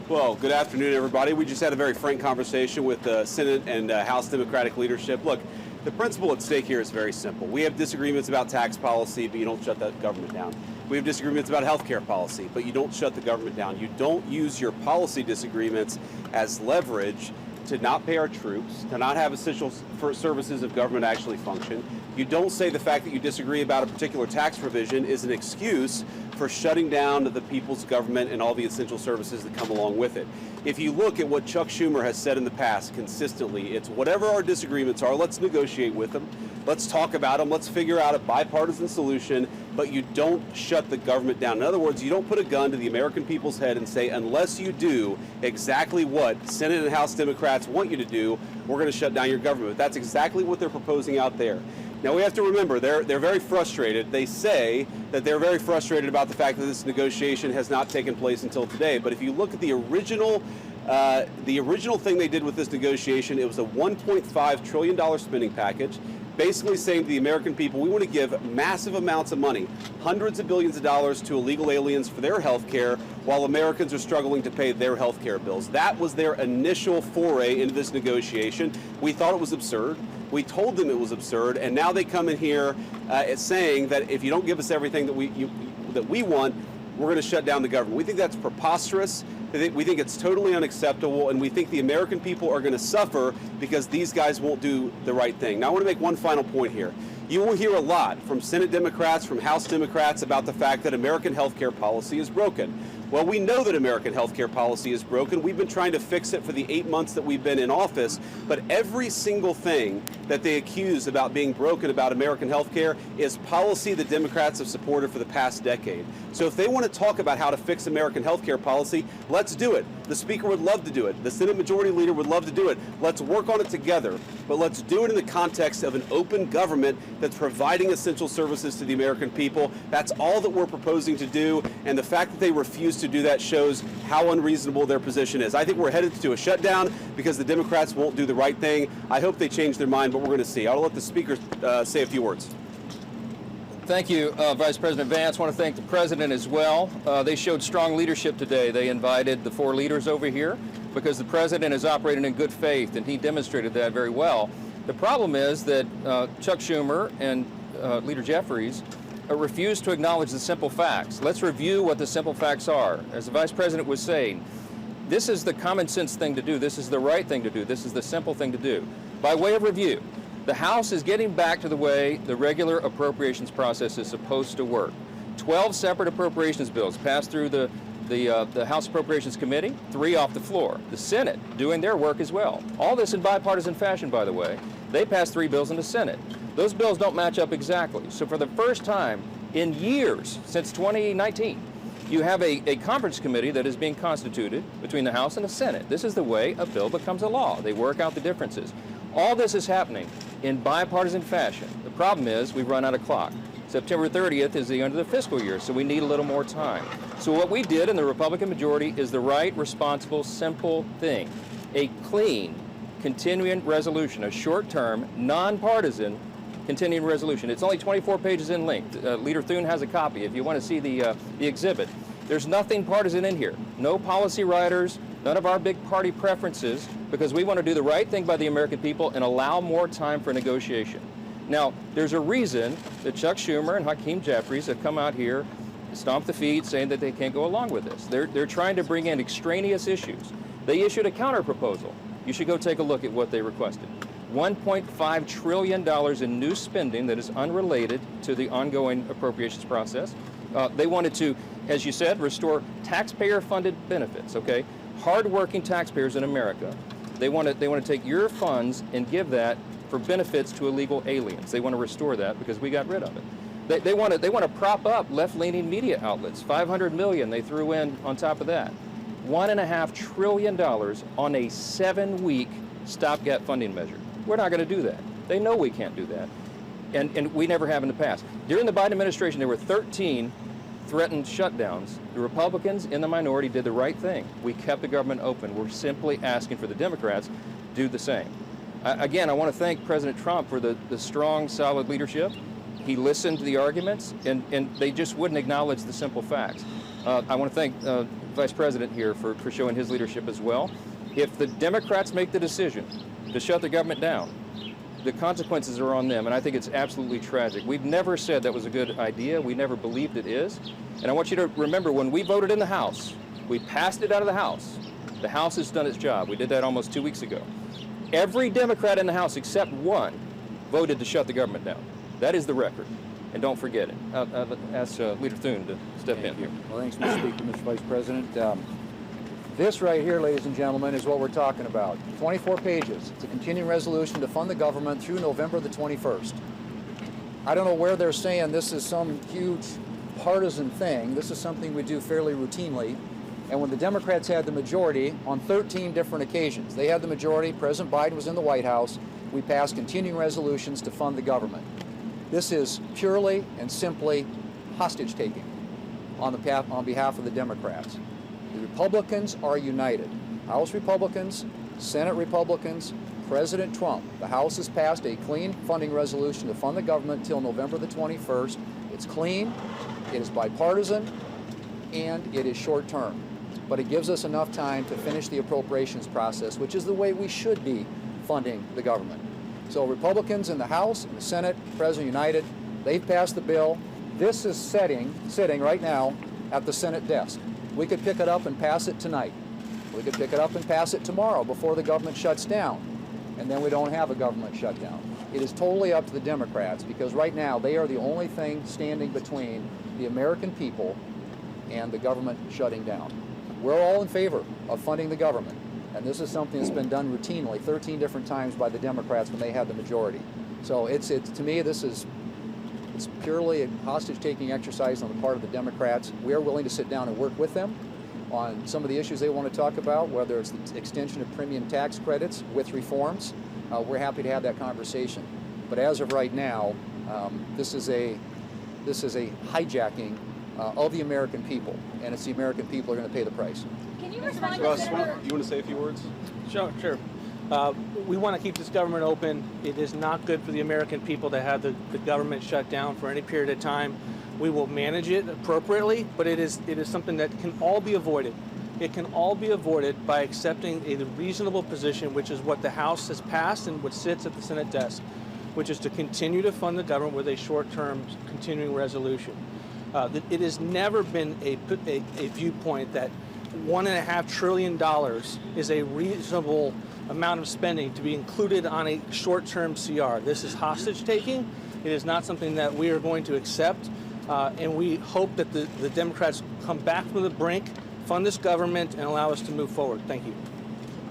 Well, good afternoon, everybody. We just had a very frank conversation with the Senate and House Democratic leadership. Look, the principle at stake here is very simple. We have disagreements about tax policy, but you don't shut that government down. We have disagreements about health care policy, but you don't shut the government down. You don't use your policy disagreements as leverage to not pay our troops, to not have essential services of government actually function. You don't say the fact that you disagree about a particular tax provision is an excuse for shutting down the people's government and all the essential services that come along with it. If you look at what Chuck Schumer has said in the past consistently, it's whatever our disagreements are, let's negotiate with them, let's talk about them, let's figure out a bipartisan solution, but you don't shut the government down. In other words, you don't put a gun to the American people's head and say, unless you do exactly what Senate and House Democrats want you to do, we're going to shut down your government. That's exactly what they're proposing out there. Now, we have to remember, they're very frustrated. They say that they're very frustrated about the fact that this negotiation has not taken place until today. But if you look at the original thing they did with this negotiation, it was a $1.5 trillion spending package, basically saying to the American people, we want to give massive amounts of money, hundreds of billions of dollars to illegal aliens for their health care, while Americans are struggling to pay their health care bills. That was their initial foray into this negotiation. We thought it was absurd. We told them it was absurd, and now they come in here saying that if you don't give us everything that we want, we're going to shut down the government. We think that's preposterous. We think it's totally unacceptable, and we think the American people are going to suffer because these guys won't do the right thing. Now, I want to make one final point here. You will hear a lot from Senate Democrats, from House Democrats about the fact that American health care policy is broken. Well, we know that American health care policy is broken. We've been trying to fix it for the 8 months that we've been in office, but every single thing that they accuse about being broken about American health care is policy the Democrats have supported for the past decade. So if they want to talk about how to fix American health care policy, let's do it. The Speaker would love to do it. The Senate Majority Leader would love to do it. Let's work on it together, but let's do it in the context of an open government that's providing essential services to the American people. That's all that we're proposing to do, and the fact that they refuse to do that shows how unreasonable their position is. I think we're headed to a shutdown because the Democrats won't do the right thing. I hope they change their mind, but we're going to see. I'll let the Speaker say a few words. Thank you, Vice President Vance. I want to thank the President as well. They showed strong leadership today. They invited the 4 leaders over here because the President is operating in good faith, and he demonstrated that very well. The problem is that Chuck Schumer and Leader Jeffries refused to acknowledge the simple facts. Let's review what the simple facts are. As the Vice President was saying, this is the common sense thing to do. This is the right thing to do. This is the simple thing to do. By way of review, the House is getting back to the way the regular appropriations process is supposed to work. 12 separate appropriations bills passed through the House Appropriations Committee, 3 off the floor. The Senate doing their work as well. All this in bipartisan fashion, by the way. They passed 3 bills in the Senate. Those bills don't match up exactly. So for the first time in years, since 2019, you have a conference committee that is being constituted between the House and the Senate. This is the way a bill becomes a law. They work out the differences. All this is happening in bipartisan fashion. The problem is we've run out of clock. September 30th is the end of the fiscal year, so we need a little more time. So what we did in the Republican majority is the right, responsible, simple thing. A clean, continuing resolution, a short-term, nonpartisan continuing resolution. It's only 24 pages in length. Leader Thune has a copy if you want to see the exhibit. There's nothing partisan in here. No policy writers, none of our big party preferences, because we want to do the right thing by the American people and allow more time for negotiation. Now, there's a reason that Chuck Schumer and Hakeem Jeffries have come out here, stomped the feet, saying that they can't go along with this. They're trying to bring in extraneous issues. They issued a counter proposal. You should go take a look at what they requested. $1.5 trillion in new spending that is unrelated to the ongoing appropriations process. They wanted to, as you said, restore taxpayer-funded benefits, okay? Hard-working taxpayers in America. They want to take your funds and give that for benefits to illegal aliens. They want to restore that because we got rid of it. They want to prop up left-leaning media outlets. $500 million they threw in on top of that. $1.5 trillion on a 7-week stopgap funding measure. We're not going to do that. They know we can't do that, and we never have in the past. During the Biden administration, there were 13 threatened shutdowns. The Republicans in the minority did the right thing. We kept the government open. We're simply asking for the Democrats to do the same. Again, I want to thank President Trump for the strong, solid leadership. He listened to the arguments, and they just wouldn't acknowledge the simple facts. I want to thank Vice President here for showing his leadership as well. If the Democrats make the decision to shut the government down, the consequences are on them, and I think it's absolutely tragic. We've never said that was a good idea. We never believed it is. And I want you to remember, when we voted in the House, we passed it out of the House. The House has done its job. We did that almost 2 weeks ago. Every Democrat in the House except one voted to shut the government down. That is the record, and don't forget it. I'll ask Leader Thune to step in here. Well, thanks, Mr. Speaker, Mr. Vice President. This right here, ladies and gentlemen, is what we're talking about. 24 pages. It's a continuing resolution to fund the government through November the 21st. I don't know where they're saying this is some huge partisan thing. This is something we do fairly routinely. And when the Democrats had the majority on 13 different occasions, they had the majority, President Biden was in the White House, we passed continuing resolutions to fund the government. This is purely and simply hostage taking on behalf of the Democrats. The Republicans are united. House Republicans, Senate Republicans, President Trump. The House has passed a clean funding resolution to fund the government until November the 21st. It's clean, it is bipartisan, and it is short term. But it gives us enough time to finish the appropriations process, which is the way we should be funding the government. So Republicans in the House and the Senate, President united, they've passed the bill. This is sitting right now at the Senate desk. We could pick it up and pass it tonight. We could pick it up and pass it tomorrow before the government shuts down. And then we don't have a government shutdown. It is totally up to the Democrats, because right now they are the only thing standing between the American people and the government shutting down. We're all in favor of funding the government. And this is something that's been done routinely 13 different times by the Democrats when they had the majority. So it's to me, it's purely a hostage-taking exercise on the part of the Democrats. We are willing to sit down and work with them on some of the issues they want to talk about, whether it's the extension of premium tax credits with reforms. We're happy to have that conversation. But as of right now, this is a hijacking of the American people, and it's the American people who are going to pay the price. Can you respond Russ, to Senator? you want to say a few words? Sure. We want to keep this government open. It is not good for the American people to have the government shut down for any period of time. We will manage it appropriately, but it is something that can all be avoided. It can all be avoided by accepting a reasonable position, which is what the House has passed and what sits at the Senate desk, which is to continue to fund the government with a short-term continuing resolution. It has never been a viewpoint that $1.5 trillion is a reasonable amount of spending to be included on a short-term CR. This is hostage-taking. It is not something that we are going to accept, and we hope that the Democrats come back from the brink, fund this government, and allow us to move forward. Thank you.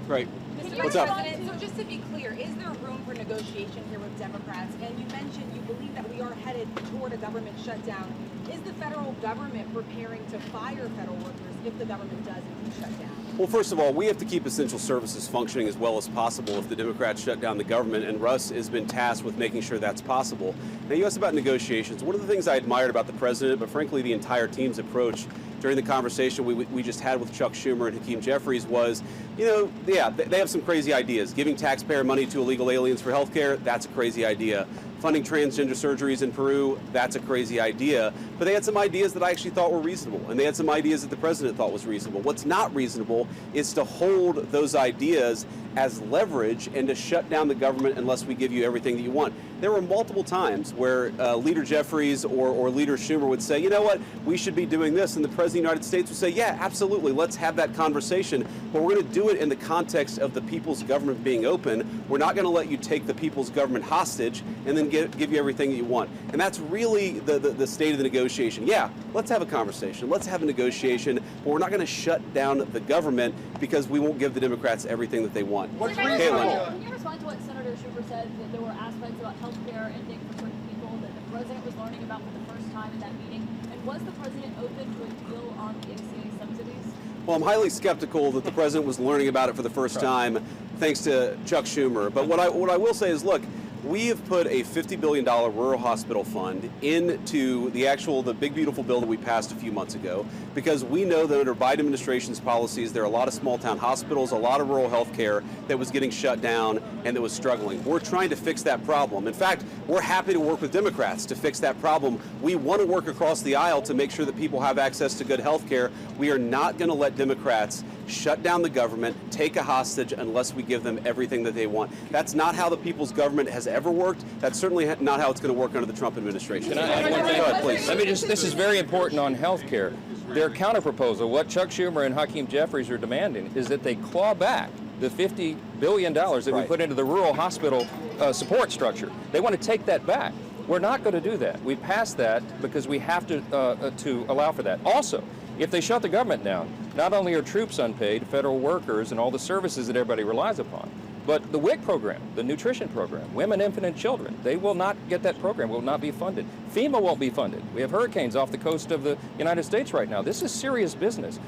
Great. Mr. What's up? President, so just to be clear, is there room for negotiation here with Democrats? And you mentioned you believe that we are headed toward a government shutdown. Is the federal government preparing to fire federal workers if the government does indeed shut down? Well, first of all, we have to keep essential services functioning as well as possible if the Democrats shut down the government, and Russ has been tasked with making sure that's possible. Now, you asked about negotiations. One of the things I admired about the president, but frankly the entire team's approach during the conversation we just had with Chuck Schumer and Hakeem Jeffries was, they have some crazy ideas. Giving taxpayer money to illegal aliens for health care, that's a crazy idea. Funding transgender surgeries in Peru, that's a crazy idea. But they had some ideas that I actually thought were reasonable, and they had some ideas that the president thought was reasonable. What's not reasonable is to hold those ideas as leverage and to shut down the government unless we give you everything that you want. There were multiple times where Leader Jeffries or Leader Schumer would say, you know what, we should be doing this, and the President of the United States would say, yeah, absolutely, let's have that conversation, but we're going to do it in the context of the people's government being open. We're not going to let you take the people's government hostage and then give you everything that you want. And that's really the state of the negotiation. Yeah, let's have a conversation, let's have a negotiation, but we're not going to shut down the government because we won't give the Democrats everything that they want. Can you respond to what Senator Schumer said, that there were aspects about health care ending for certain people that the president was learning about for the first time in that meeting? And was the president open to a deal on the ACA subsidies? Well, I'm highly skeptical that the president was learning about it for the first time, thanks to Chuck Schumer. But what I will say is, look, We have put a $50 billion rural hospital fund into the big beautiful bill that we passed a few months ago, because we know that under Biden administration's policies, there are a lot of small town hospitals, a lot of rural health care that was getting shut down and that was struggling. We're trying to fix that problem. In fact, we're happy to work with Democrats to fix that problem. We want to work across the aisle to make sure that people have access to good health care. We are not going to let Democrats shut down the government, take a hostage unless we give them everything that they want. That's not how the people's government has ever worked. That's certainly not how it's going to work under the Trump administration. Can I add one thing? Go ahead, please. This is very important on health care. Their counterproposal, what Chuck Schumer and Hakeem Jeffries are demanding, is that they claw back the $50 billion that we put into the rural hospital support structure. They want to take that back. We're not going to do that. We passed that because we have to allow for that. Also, if they shut the government down, not only are troops unpaid, federal workers, and all the services that everybody relies upon, but the WIC program, the nutrition program, women, infant, and children, they will not get that program, will not be funded. FEMA won't be funded. We have hurricanes off the coast of the United States right now. This is serious business.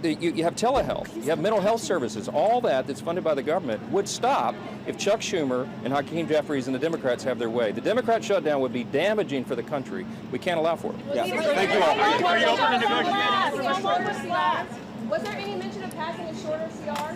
You have telehealth, you have mental health services, all that's funded by the government would stop if Chuck Schumer and Hakeem Jeffries and the Democrats have their way. The Democrat shutdown would be damaging for the country. We can't allow for it. Yeah. Thank you all. Are you open to negotiate? Was there any mention of passing a shorter CR?